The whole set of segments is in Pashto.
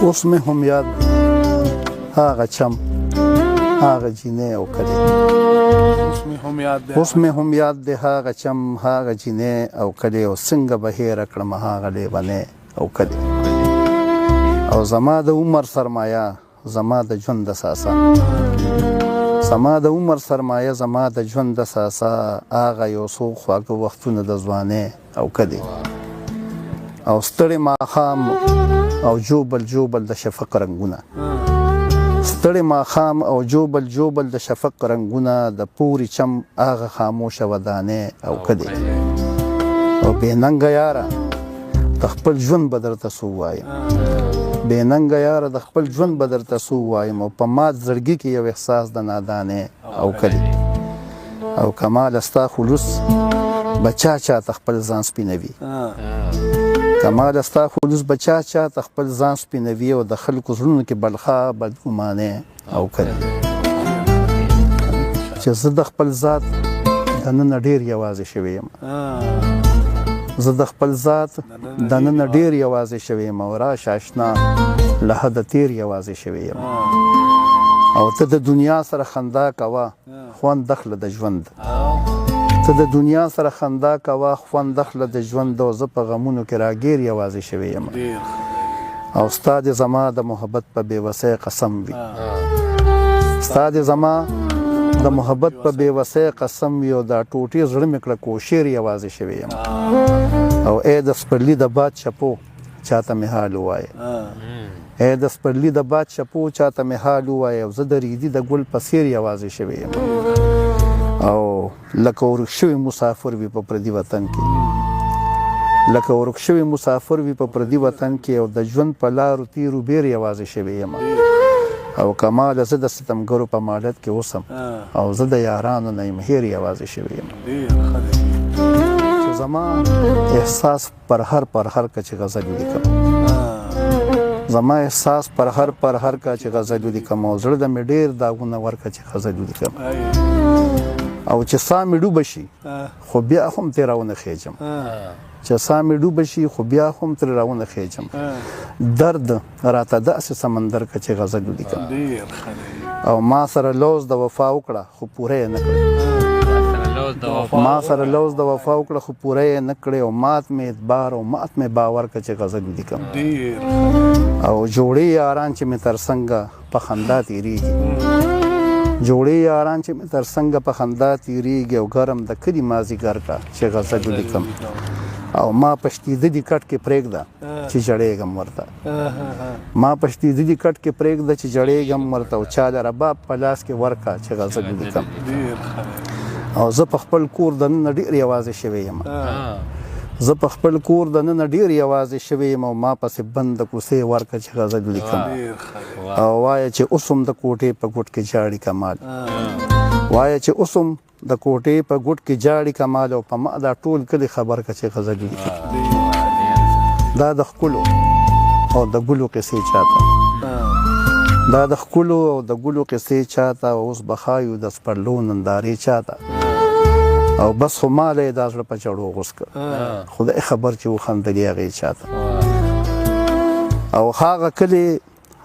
اوس مې هم یاد هغه چم هغه جینۍ او کلی اوس مې هم یاد دی هغه چم هغه جینۍ او کلی او څنګه به هېره کړم هغه لیونۍ او کلی او زما د عمر سرمایه زما د ژوند د ساسه زما د عمر سرمایه زما د ژوند د ساسه هغه یو څو خواږه وختونه د ځوانۍ او کلی او ستړی ماښام او جوبل د شفق رنګونه ستړی ماښام او جوبل د شفق رنګونه د پوري چم هغه خاموشه ودانې او کلی او بې ننګه یاره د خپل ژوند به درته څه ووایم بې ننګه یاره د خپل ژوند به درته څه ووایم او په مات زړګي کې یو احساس د نادانې او کلی او کماله ستا خلوص به چاته خپل ځان سپینوي کماله ستا خلوص به چاته خپل ځان سپینوي او د خلکو زړونو کې بلخا بدګمانې او کلی چې زه د خپل ذات دننه ډېر یوازې شوی یم زه د خپل ذات دننه ډېر یوازې شوی یم او راشه اشنا له حده تېر یوازې شوی یم او ته د دنیا سره خندا کوه خوند دخله د ژوند ته د دنیا سره خندا کوه خوند دخله د ژوند او زه په غمونو کې راګیر یوازې شوی یم او ستا د زما د محبت په بېوسۍ قسم وي ستا د زما د محبت په بېوسۍ قسم وي او دا ټوټې زړه مې کړه کوشیر یوازې شوی یم او ای د سپرلي د باد چپو چاته مې حال ووایه ای د سپرلي د باد چپو چاته مې حال ووایه او زه د ریدي د ګل په څېر یوازې شوی یم او لکه ورک شوی مسافر وي په پردي وطن کې لکه ورک شوی مسافر وي په پردي وطن کې او د ژوند په لارو تیرو بیر یوازې شوی یم او کماله زه د ستمګرو په مالت کې اوسم او زه د یارانو نه یم هیر یوازې شوی یم چې زما احساس پر هر کچې غزل ولیکم زما احساس پر هر کچې غزل ولیکم او زړه د مې ډېر داغونه ورکه چې غزل ولیکم او چې سا مې ډوبه شي خو بیا هم ترې راونه خیجم چې سا مې ډوبه شي خو بیا هم ترې راونه خیجم درد راته داسې سمندر که چې غزل ولیکم او ما سره لوز د وفا وکړه خو پوره یې نه کړې ما سره لوز د وفا وکړه خو پوره یې نه کړې او مات مې اعتبار او مات مې باور که چې غزل ولیکم او جوړې یاران چې مې تر څنګه په خندا تېرېږي جوړې یاران چې مې تر څنګه په خندا تېرېږي او ګرم د کلي مازدیګر کا چې غزل ولیکم او ما پشتېدلي کټ کې پرېږده چې ژړېږم ورته ما پشتېدلي کټ کې پرېږده چې ژړېږم ورته او چا د رباب په لاس کې ورکه چې غزل ولیکم او زه په خپل کور دننه ډېر یوازې شوی یم زه په خپل کور دننه ډېر یوازې شوی یم او ما پسې بند د کوڅې ورکه چې غزل ولیکم او وایه چې اوس هم د کوټې په ګوټ کې جاړي کمال وایه چې اوس هم د کوټې په ګوټ کې جاړي کمال او په ما دا ټول کلي خبر که چې غزل ولیکم دا د ښکلو او د ګلو قصې چاته دا د ښکلو او د ګلو قصې چاته اوس به ښایو د سپرلو نندارې چاته او بس خو ماله یې دا زړه په چړو غوس کړ خدای خبر چې وخندلې هغې چاته او هغه کلي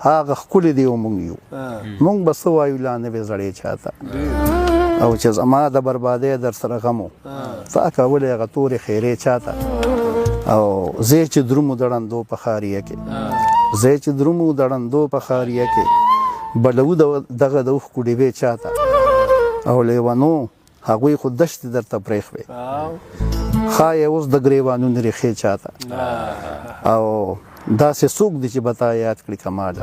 هغه ښکلي دی او موږ یو موږ به څه وایو لا نوې زړې چاته او چې زما د بربادۍ در سره غم و تا کولې هغه تورې خیرې چاته او زه چې درومو د ړندو په خاریه کې زه چې درومو د ړندو په خاریه کې بلو دغه د اوښکو ډیوې چاته او لیونو هغوی خو دشتې درته پرېښوې ښایې اوس د ګریوانونو ریښې چاته او داسې څوک دی چې به تا یاد کړي کماله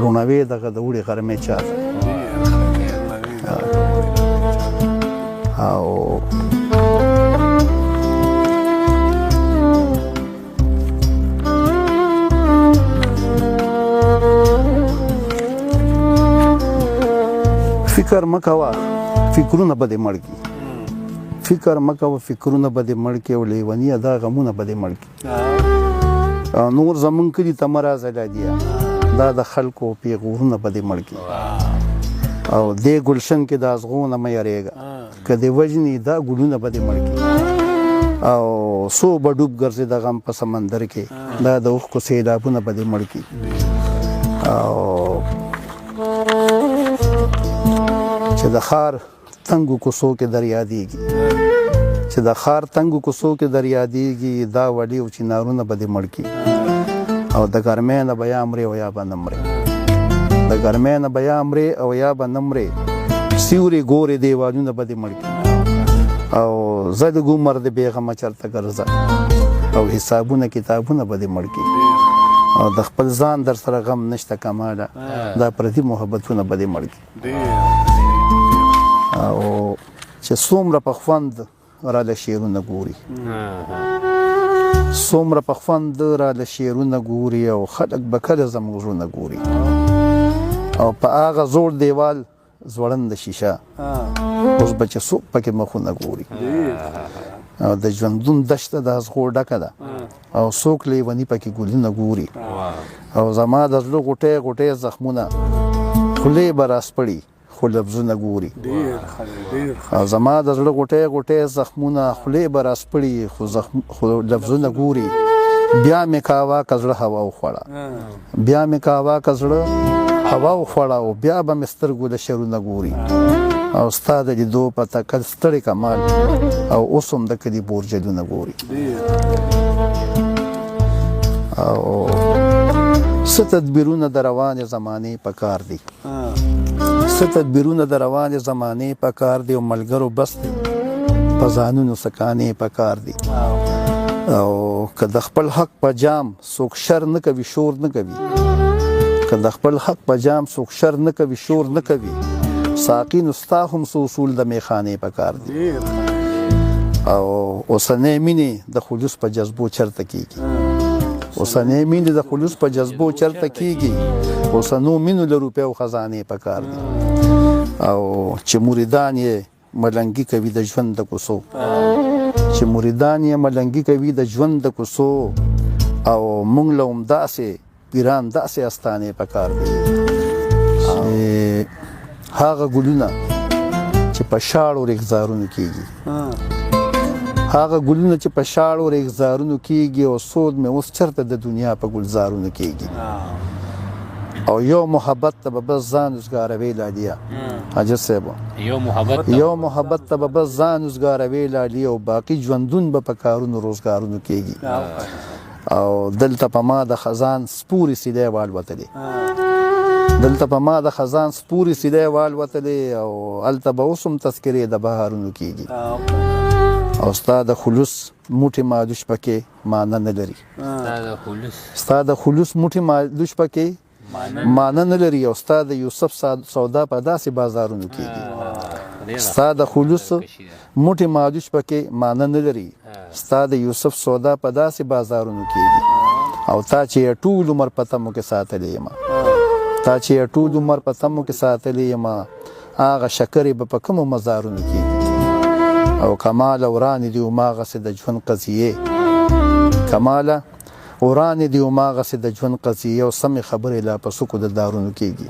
روڼوې دغه د وړې غرمې چاته او فکر مه کوه فکرونه به دې مړ کړي فکر مه کوه فکرونه به دې مړ کړي او لیونیه دا غمونه به دې مړ کړي نور زمونږ کلي ته مه راځه لادیه دا د خلکو پیغورونه به دې مړ کړي او دې گلشن کې د ازغونه مه یریږه که دې وژني دا ګلونه به دې مړ کړي او سو به ډوب ګرځي د غم په سمندر کې دا د اوښکو سیلابونه به دې مړ کړي او چې د ښار تنګو کوڅو کې در یادېږي چې د ښار تنګو کوڅو کې در یادېږي دا وړي او چنارونه به دې مړ کړي او د ګرمۍ نه به یا مرې او یا به نه مرې د ګرمۍ نه به یا مرې او یا به نه مرې سیوري ګورې دیوالونه به دې مړ کړي او زه د ګمر د بېغمه چرته ګرځه او حسابونه کتابونه به دې مړ کړي او د خپل ځان در سره غم نشته کماله دا پردي محبتونه به دې مړ کړي او چې څومره په خوند راله شعرونه ګوري څومره په خوند راله شعرونه ګوري او خلک به کله زموږ زړونه ګوري او په هغه زوړ دیوال زوړنده شیشه اوس به چې څوک پکې مخونه ګوري او د ژوندون دشته د ازغو ډکه ده او څوک لیوني پکې ګلونه ګوري او زما د زړه غوټۍ غوټۍ زخمونه خولې به راسپړي خو لفظونه ګوري او زما د زړه غوټۍ غوټۍ زخمونه خولې به راسپړي خو لفظونه ګوري بیا مې کاوه که زړه هوا وخوړه بیا مې کاوه که زړه هوا وخوړه او بیا به مې سترګو د شرونه ګوري او ستا د لیدو په تکل ستړی کمال او اوس هم د کلي بورجلونه ګوري او څه تدبیرونه د روانې زمانې په کار دي څه تدبیرونه د روانې زمانې په کار دي او ملګرو بس دي په ځانونو سکانې په کار دي او که د خپل حق په جام څوک شر نه کوي شور نه کوي که د خپل حق په جام څوک شر نه کوي شور نه کوي ساقي نو ستا هم څه اصول د میخانې په کار دي او اوسنۍ مینې د خلوص په جذبو چرته کیږي اوسنۍ مینې د خلوص په جذبو چرته کیږي اوسنو مینو له روپیو خزانې په کار دي او چې مریدان یې ملنګي کوي د ژوند د کوڅو چې مریدان یې ملنګي کوي د ژوند د کوڅو او موږ له همداسې پیران داسې استانې په کار دي هغه ګلونه چې په شاړو رخزارونو کېږي هغه ګلونه چې په شاړو رخزارونو کېږي او سود مې اوس چرته د دنیا په ګلزارونو کېږي او یو محبت ته به بس ځان وزګاروي لالیه حاجت صاحب یو محبت ته به بس ځان وزګاروي لالیه او باقي ژوندون به په کارونو روزګارونو کېږي او دلته په ما د خزان سپورې سیلۍ والوتلې دلته په ما د خزان سپورې سیلۍ والوتلې او هلته به اوس هم تذکرې د بهارونو کېږي او ستا د خلوص موټې مالوش پکې معنی نه لري ستا د خلوص موټې مالوش پکې معنی نه لري او ستا د یوسف سودا په داسې بازارونو کېږي ستا د خلوص موټې مالوش پکې معنی نه لري ستا د یوسف سودا په داسې بازارونو کېږي او تا چې ټول عمر په تمو کې ساتلې یم تا چې ټول عمر په تمو کې ساتلې یم هغه شکرې به په کومو مزارونو کېږي او کمال ورانې دي هماغسې د ژوند قضیې کماله ورانې دي هماغسې د ژوند قضیې او سمې خبرې لا په سکو د دارونو کېږي